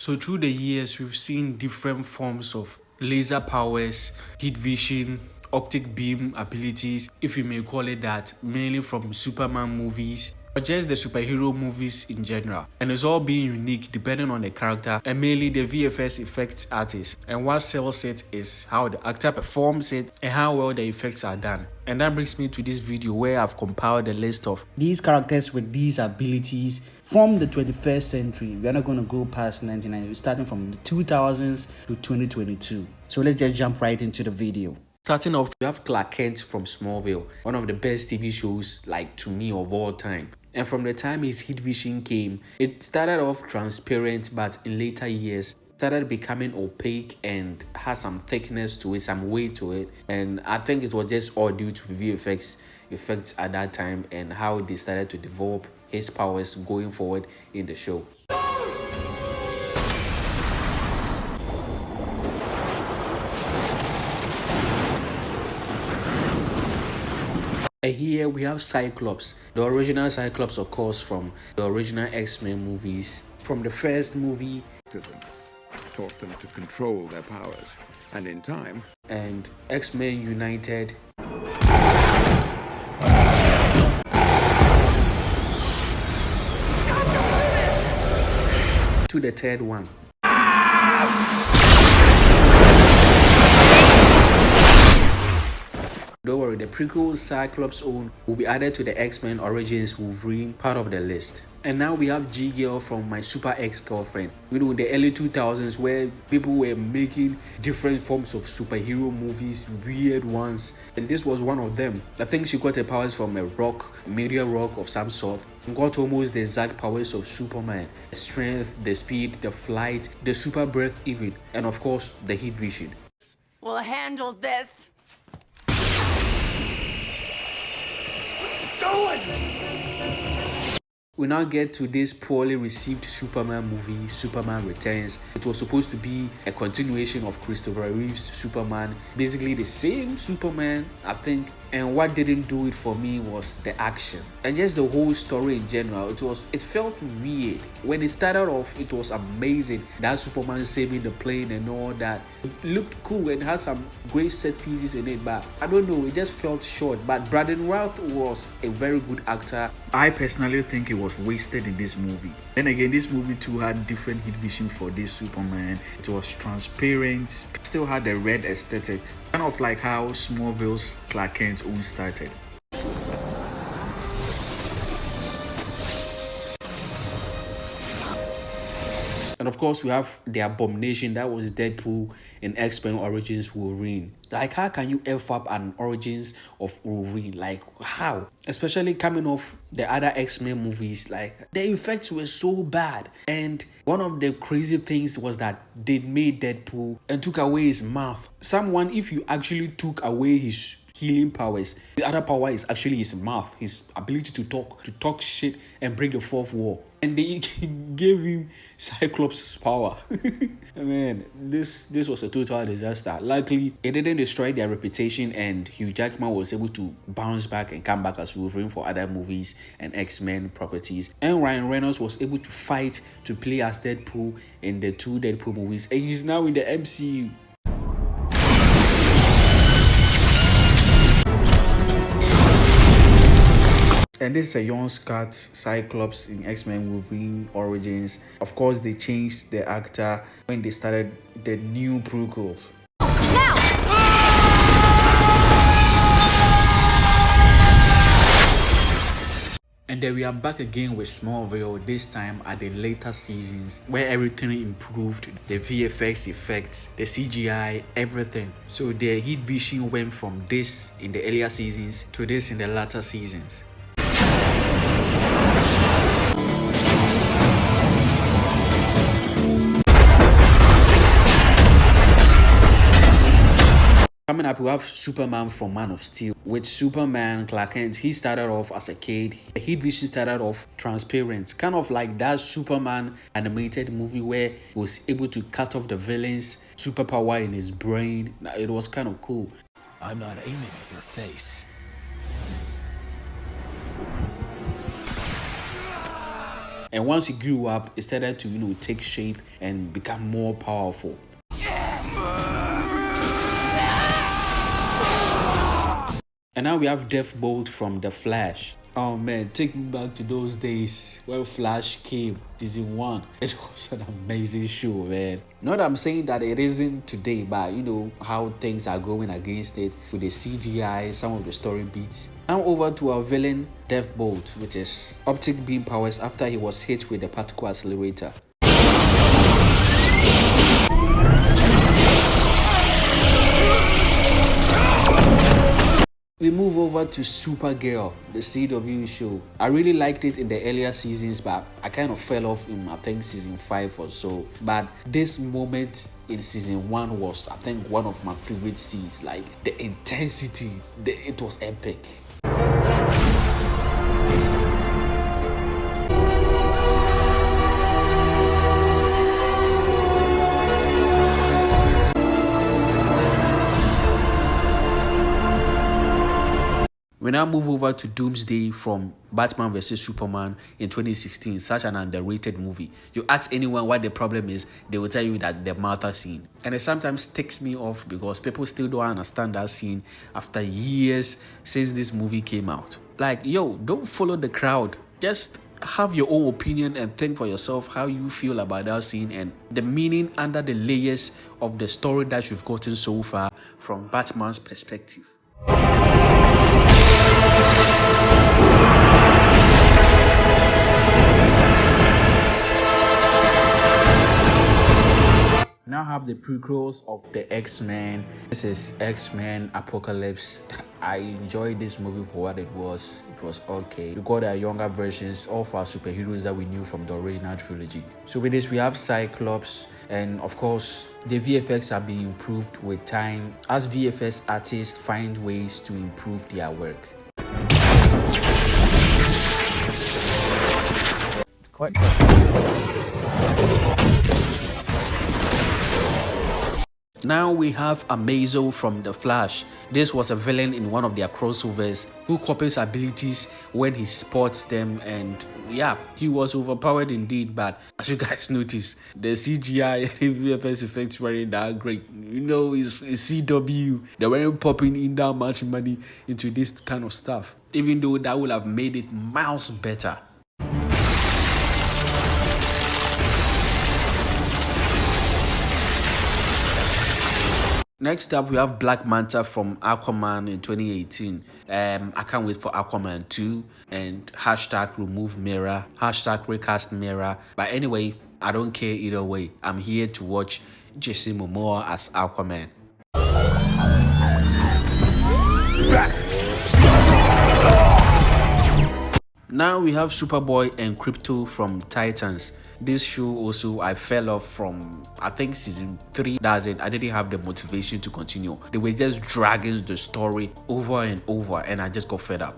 So through the years, we've seen different forms of laser powers, heat vision, optic beam abilities, if you may call it that, mainly from Superman movies or just the superhero movies in general. And it's all being unique depending on the character and mainly the VFX effects artist. And what sells it is how the actor performs it and how well the effects are done. And that brings me to this video where I've compiled a list of these characters with these abilities from the 21st century. We're not going to go past 1990, starting from the 2000s to 2022. So let's just jump right into the video. Starting off, we have Clark Kent from Smallville, one of the best TV shows, like, to me, of all time. And from the time his heat vision came, it started off transparent, but in later years started becoming opaque and had some thickness to it, some weight to it. And I think it was just all due to VFX effects at that time and how they started to develop his powers going forward in the show. And here we have Cyclops, the original Cyclops, of course, from the original X-Men movies. From the first movie, taught them to control their powers, and in time, and X-Men United, to the third one. Don't worry, the prequel Cyclops own will be added to the X-Men Origins Wolverine part of the list. And now we have G-Girl from My Super Ex-Girlfriend. You know, in the early 2000s where people were making different forms of superhero movies, weird ones. And this was one of them. I think she got her powers from a rock, meteor rock of some sort. And got almost the exact powers of Superman. The strength, the speed, the flight, the super breath even. And of course, the heat vision. We'll handle this. We now get to this poorly received Superman movie, Superman Returns. It was supposed to be a continuation of Christopher Reeve's Superman, basically the same Superman, I think. And what didn't do it for me was the action and just the whole story in general. It felt weird. When it started off, it was amazing. That Superman saving the plane and all that. It looked cool and had some great set pieces in it, but I don't know, it just felt short. But Brandon Routh was a very good actor. I personally think it was wasted in this movie. Then again, this movie too had different heat vision for this Superman. It was transparent, still had the red aesthetic, kind of like how Smallville's Clark Kent's own started. And of course, we have the abomination that was Deadpool in X-Men Origins Wolverine. Like, how can you F up an Origins of Wolverine? Like, how? Especially coming off the other X-Men movies, like, the effects were so bad. And one of the crazy things was that they made Deadpool and took away his mouth. Someone, if you actually took away his healing powers, the other power is actually his mouth, his ability to talk shit and break the fourth wall. And they gave him Cyclops' power. Man, this was a total disaster. Luckily, it didn't destroy their reputation and Hugh Jackman was able to bounce back and come back as Wolverine for other movies and X-Men properties. And Ryan Reynolds was able to fight to play as Deadpool in the 2 Deadpool movies. And he's now in the MCU. And this is a young Scott Cyclops in X-Men Wolverine Origins. Of course, they changed the actor when they started the new prequels. Now! And then we are back again with Smallville, this time at the later seasons, where everything improved, the VFX effects, the CGI, everything. So the heat vision went from this in the earlier seasons to this in the latter seasons. Coming up, we have Superman from Man of Steel. With Superman, Clark Kent, he started off as a kid. The heat vision started off transparent, kind of like that Superman animated movie where he was able to cut off the villains, superpower in his brain. It was kind of cool. I'm not aiming at your face. And once he grew up, it started to, take shape and become more powerful. And now we have Deathbolt from The Flash. Oh man, take me back to those days when Flash came, season 1. It was an amazing show, man. Not that I'm saying that it isn't today, but you know how things are going against it with the CGI, some of the story beats. Now over to our villain, Deathbolt, which is optic beam powers after he was hit with the particle accelerator. We move over to Supergirl, the CW show. I really liked it in the earlier seasons, but I kind of fell off in, I think, season 5 or so. But this moment in season 1 was, I think, one of my favorite scenes. Like, the intensity, it was epic. We now move over to Doomsday from Batman vs Superman in 2016, such an underrated movie. You ask anyone what the problem is, they will tell you that the Martha scene. And it sometimes ticks me off because people still don't understand that scene after years since this movie came out. Like, yo, don't follow the crowd. Just have your own opinion and think for yourself how you feel about that scene and the meaning under the layers of the story that you've gotten so far from Batman's perspective. Now have the prequels of the X-Men. This is X-Men Apocalypse. I enjoyed this movie for what it was. It was okay. We got our younger versions of our superheroes that we knew from the original trilogy. So with this, we have Cyclops, and of course, the VFX are being improved with time as VFX artists find ways to improve their work. It's quite tough. Now we have Amazo from The Flash. This was a villain in one of their crossovers who copies abilities when he spots them, and yeah, he was overpowered indeed, but as you guys notice, the CGI and VFX effects weren't that great. You know, it's CW. They weren't popping in that much money into this kind of stuff, even though that would have made it miles better. Next up, we have Black Manta from Aquaman in 2018. I can't wait for Aquaman 2 and hashtag remove Mera, hashtag recast Mera. But anyway, I don't care either way. I'm here to watch Jason Momoa as Aquaman. Now we have Superboy and Crypto from Titans. This show also I fell off from, I think, season 3. That's it. I didn't have the motivation to continue. They were just dragging the story over and over, and I just got fed up.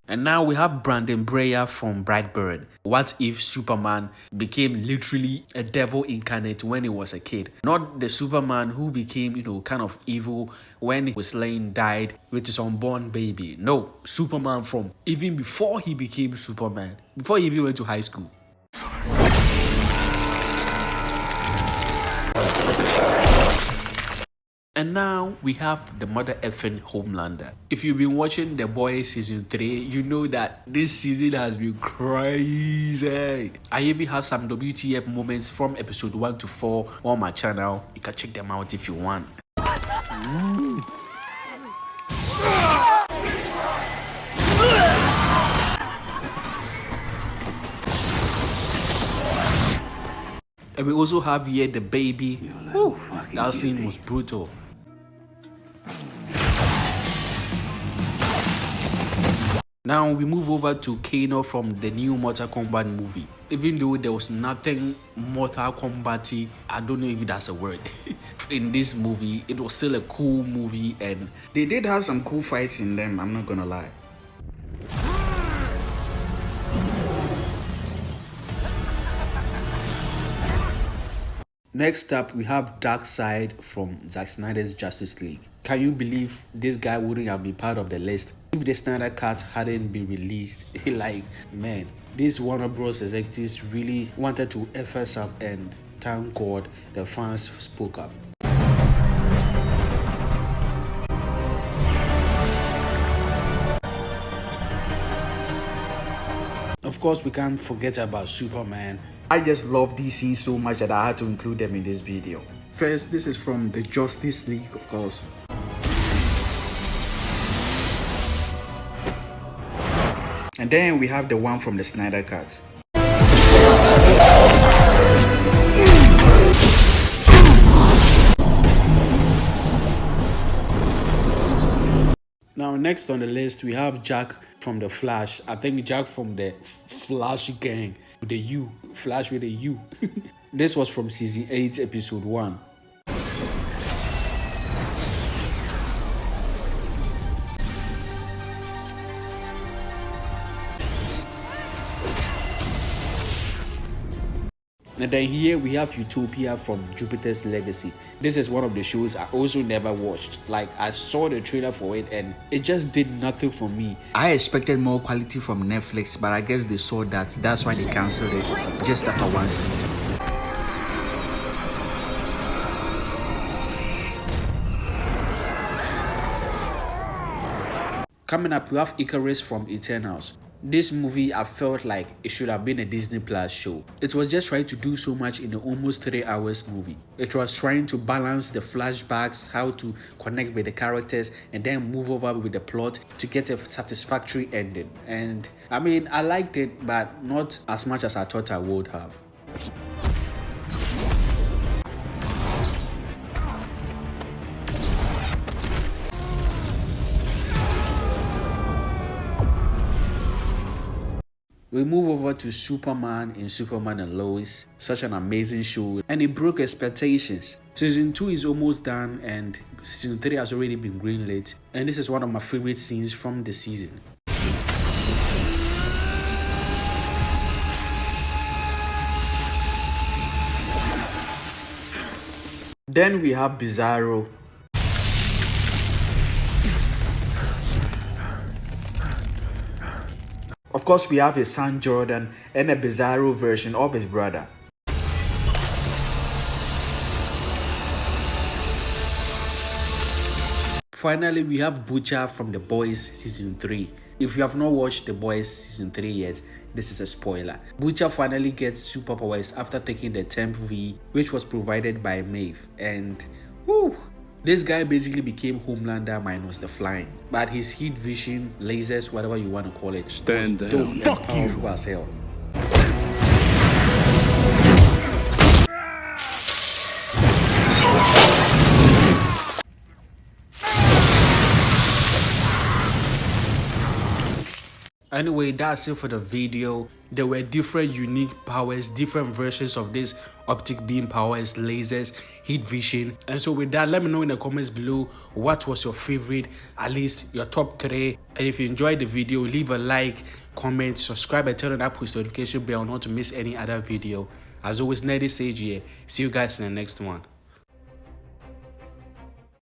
And now we have Brandon Breyer from Brightburn. What if Superman became literally a devil incarnate when he was a kid? Not the Superman who became, kind of evil when his Lane died with his unborn baby. No, Superman from even before he became Superman, before he even went to high school. And now we have the mother effing Homelander. If you've been watching The Boys season 3, you know that this season has been crazy. I even have some WTF moments from episode 1 to 4 on my channel. You can check them out if you want. And we also have here the baby. Whew, that scene was brutal. Now we move over to Kano from the new Mortal Kombat movie. Even though there was nothing Mortal Kombat-y, I don't know if that's a word, in this movie, it was still a cool movie and they did have some cool fights in them, I'm not gonna lie. Next up, we have Darkseid from Zack Snyder's Justice League. Can you believe this guy wouldn't have been part of the list if the Snyder Cut hadn't been released? Like, man, these Warner Bros. Executives really wanted to F us up, and thank God the fans spoke up. Of course, we can't forget about Superman. I just love DC so much that I had to include them in this video. First, this is from the Justice League, of course. And then we have the one from the Snyder Cut. Now, next on the list, we have Jack from the Flash. I think Jack from the Flash gang with the U. Flash with a U. This was from season 8, episode 1. And then here we have Utopia from Jupiter's Legacy. This is one of the shows I also never watched. Like, I saw the trailer for it and it just did nothing for me. I expected more quality from Netflix, but I guess they saw that's why they cancelled it just after one season. Coming up, we have Icarus from Eternals. This movie, I felt like it should have been a Disney Plus show. It was just trying to do so much in an almost 3 hours movie. It was trying to balance the flashbacks, how to connect with the characters, and then move over with the plot to get a satisfactory ending. And I mean, I liked it, but not as much as I thought I would have. We move over to Superman in Superman and Lois. Such an amazing show, and it broke expectations. Season 2 is almost done and season 3 has already been greenlit, and this is one of my favorite scenes from the season. Then we have Bizarro. Of course, we have his son Jordan and a Bizarro version of his brother. Finally, we have Butcher from The Boys Season 3. If you have not watched The Boys Season 3 yet, this is a spoiler. Butcher finally gets superpowers after taking the Temp V, which was provided by Maeve. And whew, this guy basically became Homelander minus the flying. But his heat vision, lasers, whatever you want to call it, Stand was down. dope and powerful as hell. Anyway, that's it for the video. There were different unique powers, different versions of this optic beam powers, lasers, heat vision. And so with that, let me know in the comments below what was your favorite, at least your top 3. And if you enjoyed the video, leave a like, comment, subscribe, and turn on that post notification bell not to miss any other video. As always, Nerdy Sage here. See you guys in the next one.